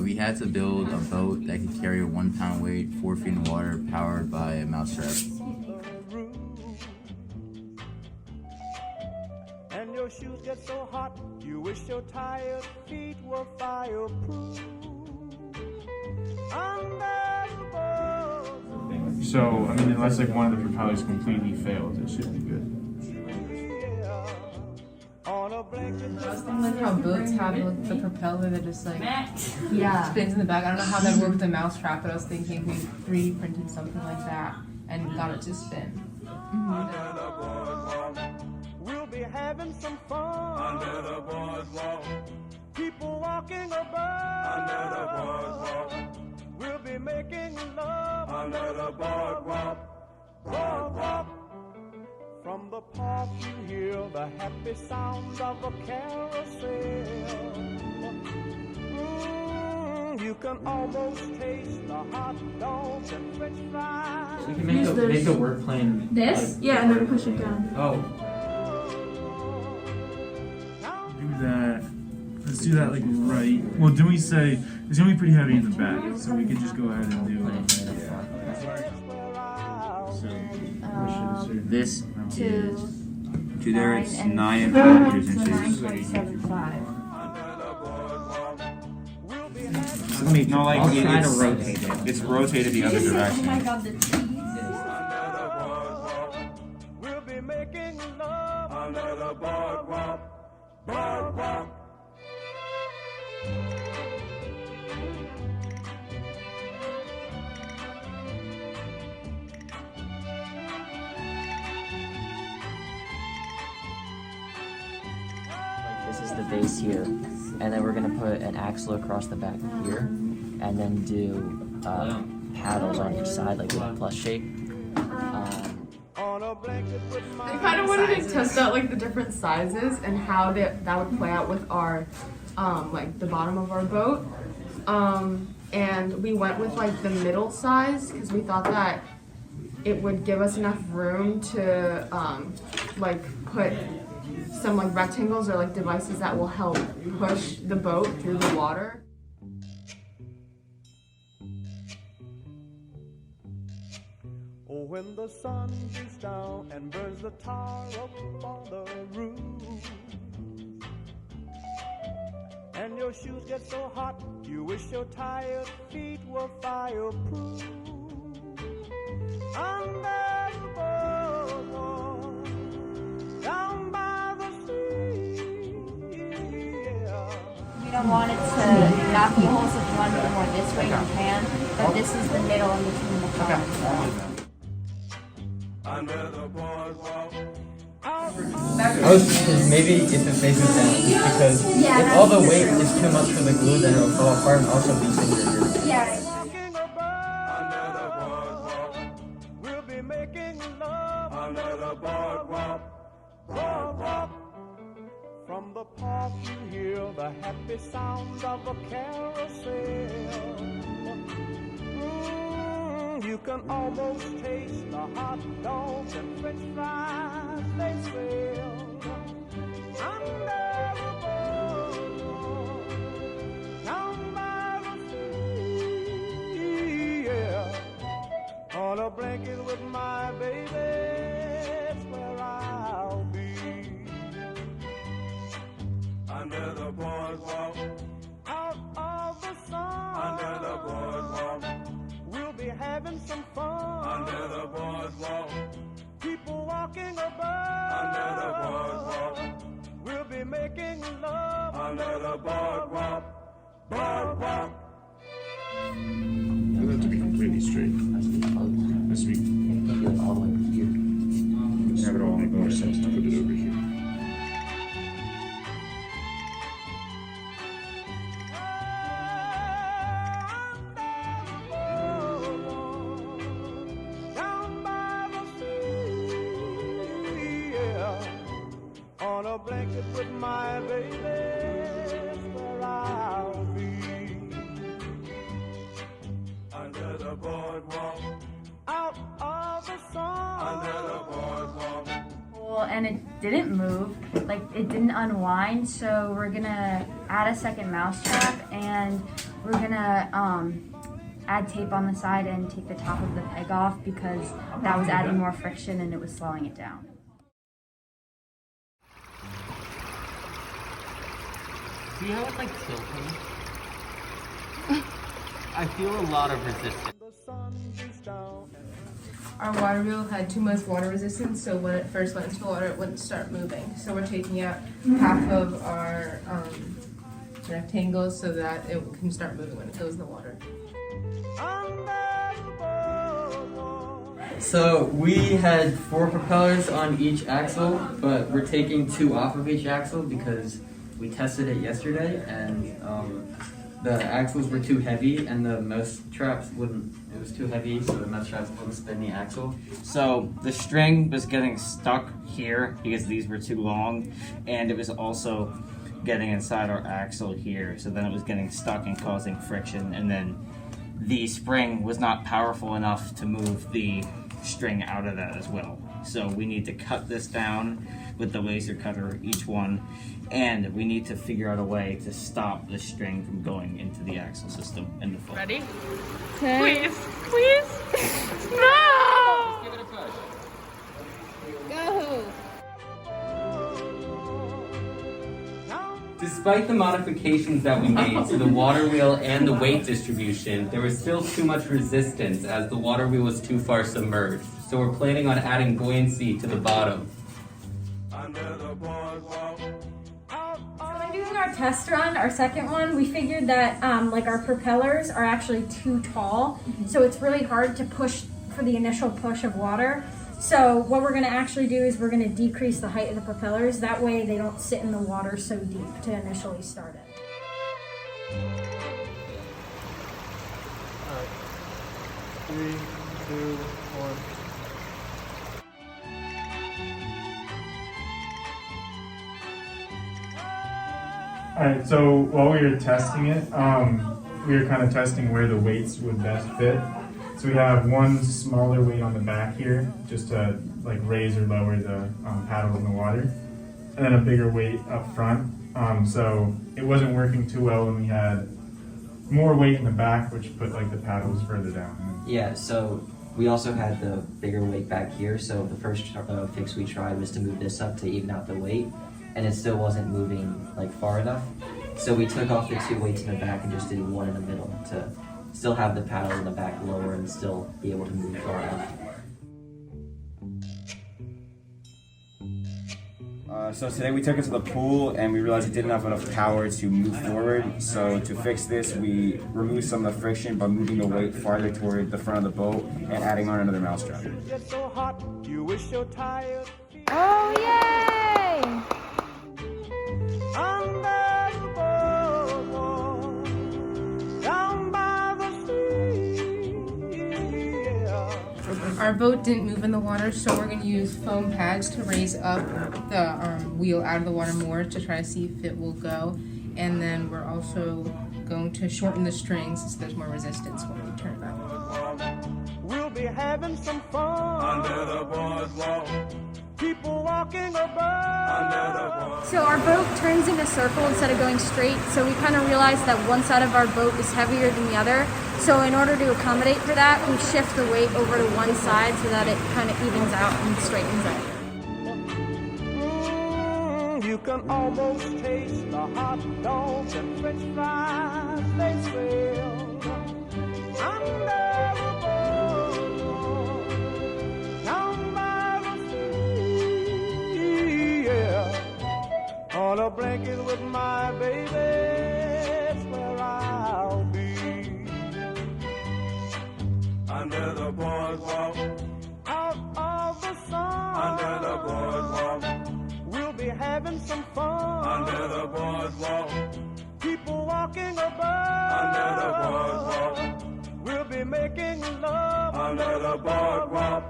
We had to build a boat that could carry a 1 pound weight, 4 feet in water, powered by a mousetrap. And your shoes get so hot, you wish your tired feet were fireproof. So, I mean, unless like one of the propellers completely fails, it should be good. I was thinking like how boats have like, the propeller that just like spins in the back. I don't know how that would work with a mousetrap, but I was thinking we 3D printed something like that and got it to spin. We'll be having some fun under the boardwalk. People walking above under the boardwalk. We'll be making love under the boardwalk. Boardwalk. From the park you hear the happy sounds of a carousel. You can almost taste the hot dogs and french fries. We can make the work plane. This? Yeah, and then push it down. Oh. Do that. Let's do that like right. Well, didn't we say it's gonna be pretty heavy in the back, so we could just go ahead and do it. So This To to there, it's 9 9 inches. 9.75. No, like I'll try to rotate it. It's rotated the other Oh direction. my god, the cheese. We'll be making love under the boardwalk. Boardwalk. This is the base here, and then we're gonna put an axle across the back here, and then do paddles on each side, like with a plus shape. I kind of wanted to test out like the different sizes and how that would play out with our like the bottom of our boat. And we went with like the middle size because we thought that it would give us enough room to like put some like rectangles or like devices that will help push the boat through the water. Oh, when the sun beats down and burns the tar up on the roof, and your shoes get so hot, you wish your tired feet were fireproof. Under the boardwalk, down by the sea, yeah. We don't want it to not be holes if you want to go more this way, you can. But this is the middle in between the cars. Under the boardwalk. I was thinking maybe if it faces down, because if all the weight is too much for the glue, then it'll fall apart, and also these things are good. Yeah. Under the boardwalk. We'll be making love under the boardwalk. Boardwalk. From the park you hear the happy sounds of a carousel. You can almost taste the hot dogs and french fries they sell under the boardwalk, down by the sea, yeah. On a blanket with my baby, that's where I'll be. Under the boardwalk, out of the sun, under the boardwalk. We'll be having some fun under the boardwalk. People walking above under the boardwalk. We'll be making love under the boardwalk. Boardwalk. You have to be completely straight. Has to be. All the way here. Have it all make more sense to put it over here. On a blanket with my baby, that's where I'll be. Under the boardwalk, out of the sun. Under the boardwalk. Well, and it didn't move, like it didn't unwind. So we're gonna add a second mousetrap, and we're gonna add tape on the side and take the top of the peg off because that was adding more friction and it was slowing it down. Do you have it like tilting? I feel a lot of resistance. Our water wheel had too much water resistance, so when it first went into the water, it wouldn't start moving. So we're taking out half of our rectangles so that it can start moving when it goes in the water. So we had 4 propellers on each axle, but we're taking 2 off of each axle because we tested it yesterday and the axles were too heavy and the Mousetraps wouldn't, it was too heavy, so the Mousetraps wouldn't spin the axle. So the string was getting stuck here because these were too long, and it was also getting inside our axle here, so then it was getting stuck and causing friction, and then the spring was not powerful enough to move the string out of that as well. So we need to cut this down with the laser cutter, each one, and we need to figure out a way to stop the string from going into the axle system in the foot. Ready? Okay. Please, please. No! Just give it a push. Go! Despite the modifications that we made to the water wheel and the weight distribution, there was still too much resistance as the water wheel was too far submerged. So we're planning on adding buoyancy to the bottom. When doing our test run, our second one, we figured that like our propellers are actually too tall, so it's really hard to push for the initial push of water. So what we're going to actually do is we're going to decrease the height of the propellers. That way they don't sit in the water so deep to initially start it. Alright. 3, 2, 1. Alright, so while we were testing it, we were kind of testing where the weights would best fit. So we have one smaller weight on the back here, just to like raise or lower the paddles in the water, and then a bigger weight up front. So it wasn't working too well when we had more weight in the back, which put like the paddles further down. Yeah, so we also had the bigger weight back here, so the first fix we tried was to move this up to even out the weight, and it still wasn't moving like far enough. So we took off the 2 weights in the back and just did one in the middle to still have the paddle in the back lower and still be able to move far enough. So today we took it to the pool and we realized it didn't have enough power to move forward. So to fix this, we removed some of the friction by moving the weight farther toward the front of the boat and adding on another mousetrap. Oh, yay! Our boat didn't move in the water, so we're going to use foam pads to raise up the wheel out of the water more to try to see if it will go. And then we're also going to shorten the strings so there's more resistance when we turn it back. We'll be having some fun under the boardwalk. People walking above under the boardwalk. So our boat turns in a circle instead of going straight, so we kind of realized that one side of our boat is heavier than the other. So in order to accommodate for that, we shift the weight over to one side so that it kind of evens out and straightens out. You can almost taste the hot dogs and french fries they sell under the boardwalk, down by the sea, yeah. On a blanket with my baby, that's where I'll be. Under the boardwalk, out of the sun, under the boardwalk, we'll be having some fun under the boardwalk. People walking above under the boardwalk. We'll be making love under the boardwalk.